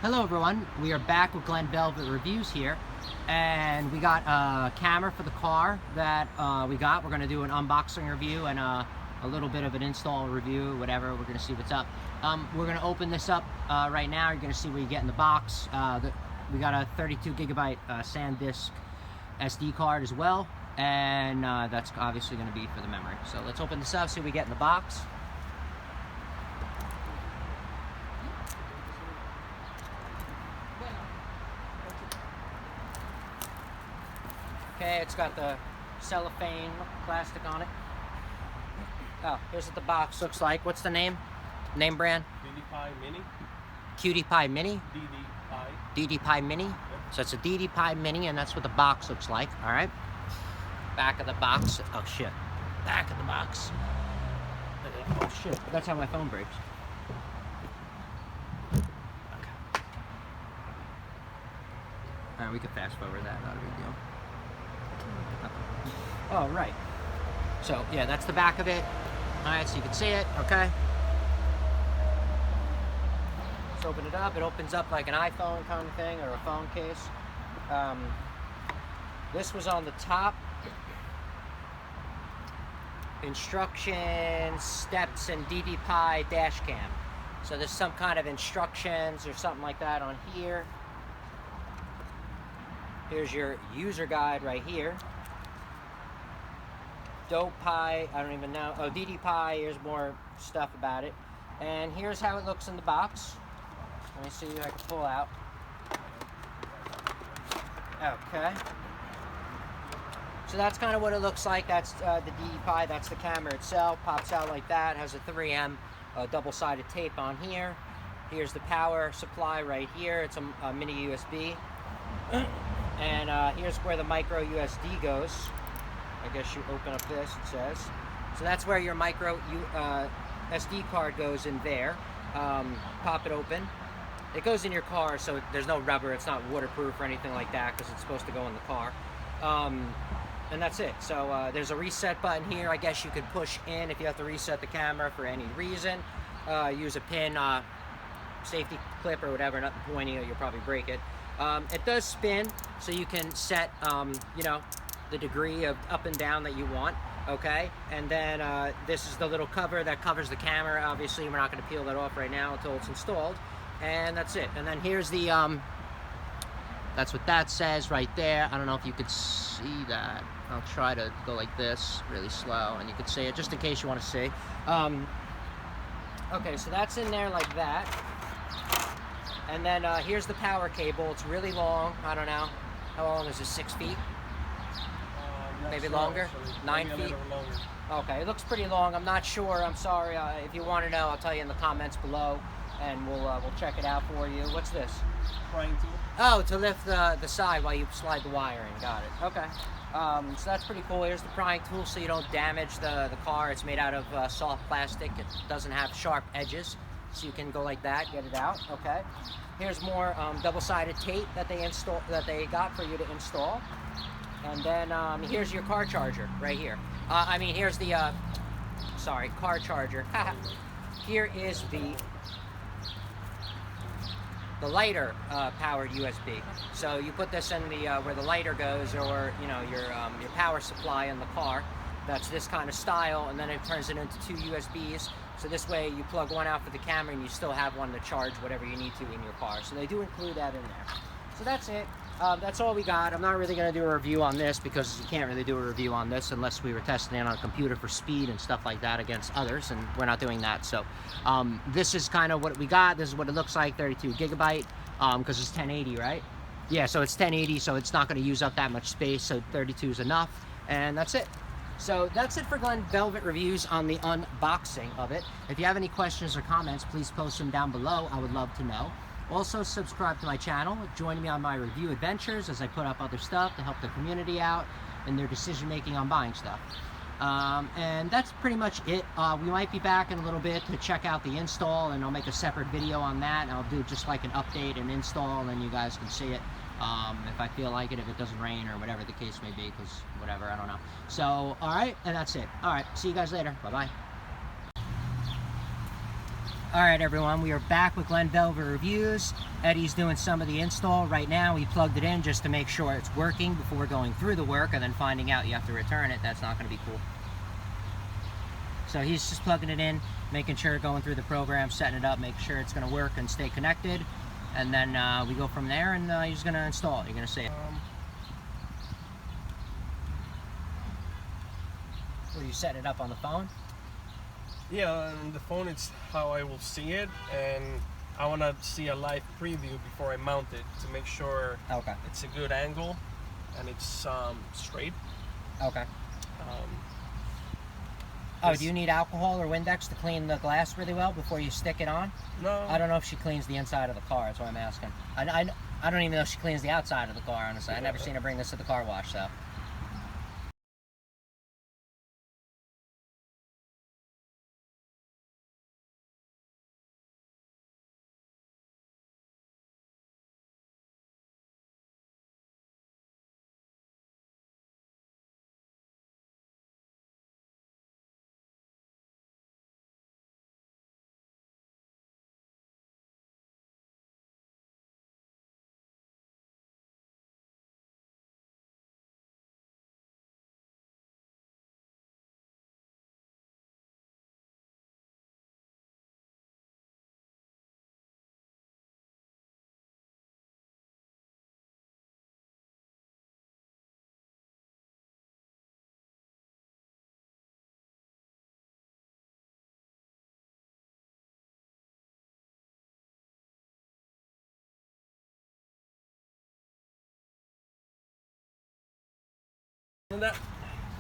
Hello everyone, we are back with Glenn Velvet Reviews here, and we got a camera for the car that we got. We're going to do an unboxing review and a little bit of an install review, whatever. We're going to see what's up. We're going to open this up right now. You're going to see what you get in the box. We got a 32 gigabyte SanDisk SD card as well, and that's obviously going to be for the memory. So let's open this up, see what we get in the box. Okay, it's got the cellophane plastic on it. Oh, here's what the box looks like. What's the name? Name brand? DDPai Mini. DDPai Mini? DDPai. DDPai Mini? Yep. So it's a DDPai Mini, and that's what the box looks like. All right. Back of the box. Oh, shit. Back of the box. Oh, shit. That's how my phone breaks. Okay. All right, we can fast forward that. Not a big deal. Oh, right. So, yeah, that's the back of it. Alright, so you can see it, okay? Let's open it up. It opens up like an iPhone kind of thing, or a phone case. This was on the top. Instructions, steps, and DDPai dash cam. So there's some kind of instructions or something like that on here. Here's your user guide right here. DDPai, I don't even know. Oh, DDPai, here's more stuff about it. And here's how it looks in the box. Let me see if I can pull out. Okay. So that's kind of what it looks like. That's the DDPai, that's the camera itself. Pops out like that, has a 3M double-sided tape on here. Here's the power supply right here. It's a mini USB. And here's where the micro USB goes. I guess you open up this, it says. So that's where your micro SD card goes in there. Pop it open. It goes in your car, so there's no rubber. It's not waterproof or anything like that because it's supposed to go in the car. And that's it. So there's a reset button here. I guess you could push in if you have to reset the camera for any reason. Use a pin, safety clip or whatever, nothing pointy or you'll probably break it. It does spin, so you can set, you know, the degree of up and down that you want, okay? And then this is the little cover that covers the camera. Obviously, we're not going to peel that off right now until it's installed. And that's it. And then here's the, that's what that says right there. I don't know if you could see that. I'll try to go like this, really slow, and you can see it, just in case you want to see. Okay, so that's in there like that. And then here's the power cable. It's really long. I don't know. How long is it? 6 feet? Maybe longer? 9 feet? Okay, it looks pretty long. I'm not sure. I'm sorry. If you want to know, I'll tell you in the comments below, and we'll check it out for you. What's this? Prying tool. Oh, to lift the side while you slide the wire in. Got it. Okay. So that's pretty cool. Here's the prying tool so you don't damage the car. It's made out of soft plastic. It doesn't have sharp edges, so you can go like that, get it out. Okay. Here's more double-sided tape that they got for you to install. And then here's your car charger right here. I mean, here's the, sorry, car charger. Here is the lighter powered USB. So you put this in the where the lighter goes, or you know your power supply in the car. That's this kind of style, and then it turns it into 2 USBs. So this way you plug one out for the camera, and you still have one to charge whatever you need to in your car. So they do include that in there. So that's it. That's all we got. I'm not really going to do a review on this because you can't really do a review on this unless we were testing it on a computer for speed and stuff like that against others, and we're not doing that. So this is kind of what we got. This is what it looks like, 32 gigabyte, because it's 1080, right? Yeah, so it's 1080, so it's not going to use up that much space, so 32 is enough, and that's it. So that's it for Glenn Velvet Reviews on the unboxing of it. If you have any questions or comments, please post them down below. I would love to know. Also, subscribe to my channel. Join me on my review adventures as I put up other stuff to help the community out in their decision-making on buying stuff. And that's pretty much it. We might be back in a little bit to check out the install, and I'll make a separate video on that. And I'll do just like an update and install, and then you guys can see it if I feel like it, if it doesn't rain or whatever the case may be, because whatever, I don't know. So, all right, and that's it. All right, see you guys later. Bye-bye. Alright everyone, we are back with Glenn Velvet Reviews. Eddie's doing some of the install right now. He plugged it in just to make sure it's working before going through the work and then finding out you have to return it. That's not going to be cool. So he's just plugging it in, making sure going through the program, setting it up, making sure it's going to work and stay connected. And then we go from there and he's going to install it. You're going to see it. Were you setting it up on the phone? Yeah, on the phone it's how I will see it, and I want to see a live preview before I mount it to make sure it's a good angle and it's straight. Okay. Oh, do you need alcohol or Windex to clean the glass really well before you stick it on? No. I don't know if she cleans the inside of the car, that's why I'm asking. I don't even know if she cleans the outside of the car, honestly. I've never seen her bring this to the car wash, so.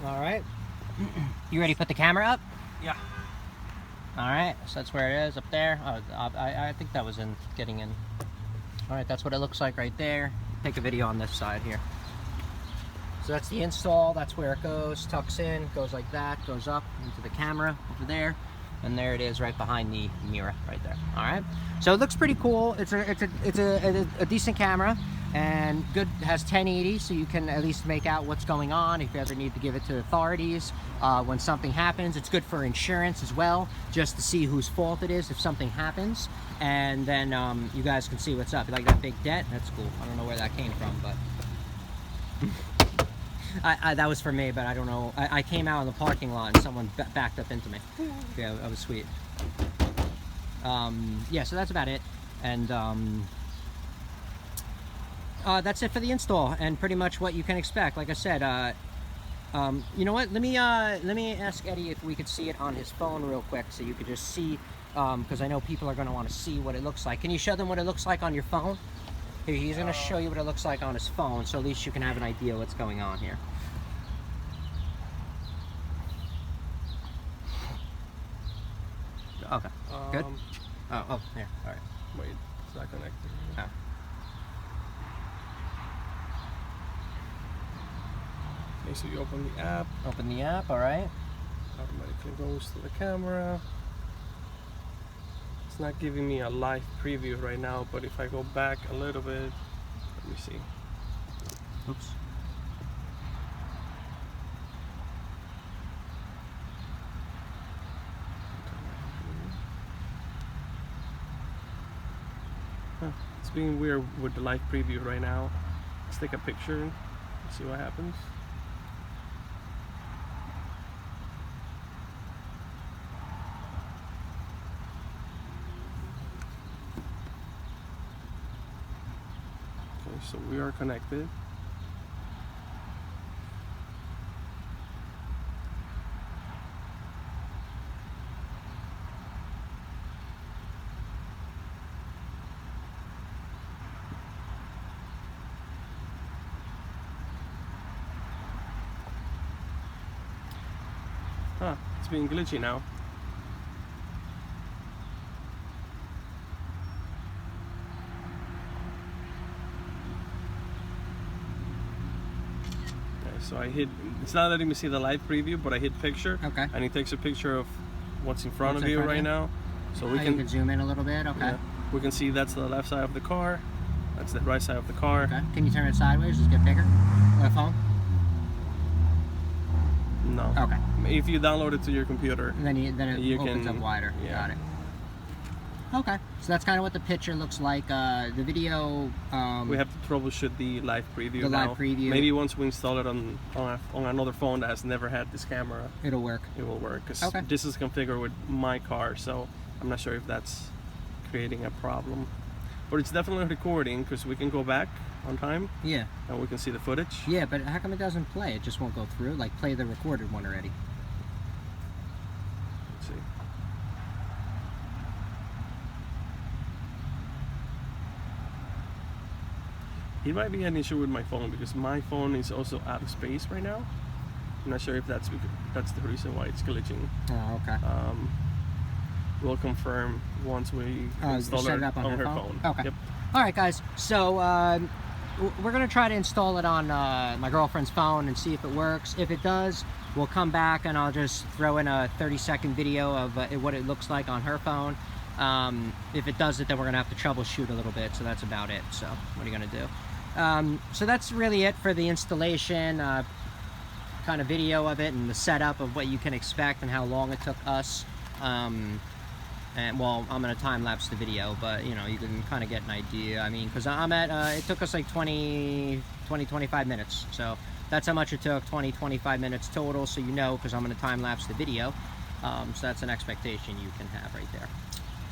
Alright. You ready to put the camera up? Yeah. Alright, so that's where it is, up there. Oh, I think that was in getting in. Alright, that's what it looks like right there. Take a video on this side here. So that's the install, that's where it goes, tucks in, goes like that, goes up into the camera over there. And there it is right behind the mirror right there. Alright. So it looks pretty cool. It's a decent camera. And good, has 1080, so you can at least make out what's going on if you ever need to give it to authorities when something happens. It's good for insurance as well, just to see whose fault it is if something happens. And then you guys can see what's up. You like that big dent? That's cool. I don't know where that came from, but that was for me, but I don't know. I came out in the parking lot and someone backed up into me. Yeah, that was sweet. Yeah, so that's about it. And that's it for the install and pretty much what you can expect. Like I said, you know what? Let me ask Eddie if we could see it on his phone real quick, so you could just see, because I know people are going to want to see what it looks like. Can you show them what it looks like on your phone? Here, he's going to show you what it looks like on his phone, so at least you can have an idea what's going on here. Okay. Good. Oh, here. All right. Wait, it's not connected. Oh. Okay, so you open the app. Open the app, alright. Automatically goes to the camera. It's not giving me a live preview right now, but if I go back a little bit, let me see. Oops. Huh. It's being weird with the live preview right now. Let's take a picture and see what happens. Okay, so we are connected. Huh, it's being glitchy now. Okay, so I hit, it's not letting me see the live preview, but I hit picture. Okay. And it takes a picture of what's in front of you right now. So we you can zoom in a little bit, okay. Yeah, we can see that's the left side of the car, that's the right side of the car. Okay. Can you turn it sideways, just get bigger? With a phone? No. Okay. If you download it to your computer, And then it opens up wider. Yeah. Got it. Okay, so that's kind of what the picture looks like. The video. We have to troubleshoot the live preview the now. live preview. Maybe once we install it on another phone that has never had this camera, it'll work. It will work because okay. this is configured with my car, so I'm not sure if that's creating a problem. But it's definitely recording because we can go back on time. Yeah. And we can see the footage. Yeah, but how come it doesn't play? It just won't go through. Like play the recorded one already. Let's see. It might be an issue with my phone because my phone is also out of space right now. I'm not sure if that's the reason why it's glitching. Oh, okay. We'll confirm once we install it up on her phone. Okay. Yep. All right, guys. So we're gonna try to install it on my girlfriend's phone and see if it works. If it does, we'll come back and I'll just throw in a 30-second video of what it looks like on her phone. If it does it, then we're gonna have to troubleshoot a little bit. So that's about it. So what are you gonna do? So that's really it for the installation, kind of video of it and the setup of what you can expect and how long it took us. And well, I'm gonna time lapse the video, but you know, you can kind of get an idea. I mean, because it took us like 25 minutes. So that's how much it took, 25 minutes total. So you know, because I'm gonna time lapse the video. So that's an expectation you can have right there.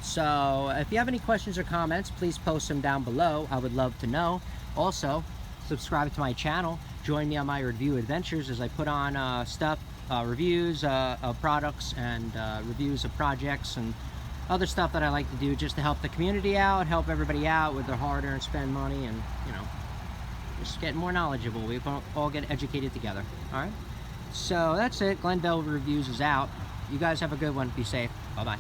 So if you have any questions or comments, please post them down below. I would love to know. Also, subscribe to my channel. Join me on my review adventures as I put on reviews of products and reviews of projects and other stuff that I like to do just to help the community out, help everybody out with their hard-earned spend money, and you know, just get more knowledgeable. We can all get educated together. All right. So that's it. Glenn Bell Reviews is out. You guys have a good one. Be safe. Bye-bye.